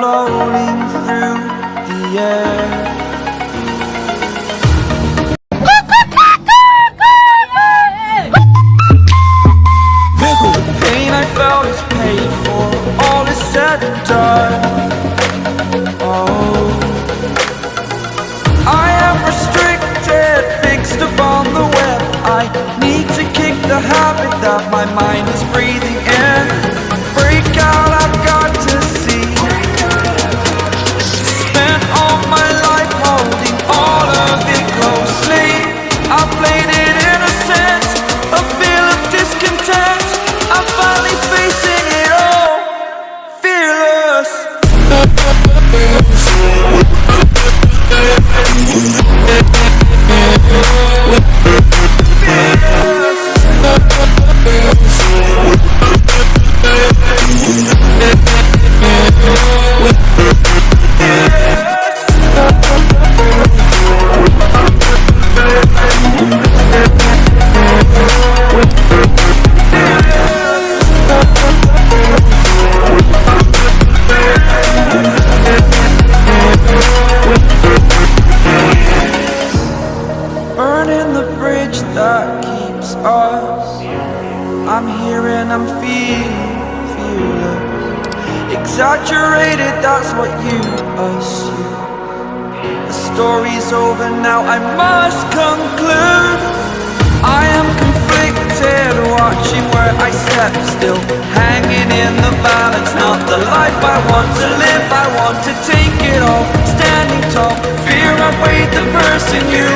rolling through the air. The pain I felt is paid for, all is said and done. Oh, I am restricted, fixed upon the web. I need to kick the habit that my mind is breathing in. Break out, I've got to see. Spent all my life holding all of it closely. I played it innocent, a feel of discontent. I'm finally facing it all, fearless. Burning the bridge that keeps us. I'm here and I'm feeling fearless. Exaggerated, that's what you assume. The story's over now, I must conclude. I am conflicted, watching where I step still, hanging in the balance. Not the life I want to live, I want to take it all. Standing tall, fear outweighed the person you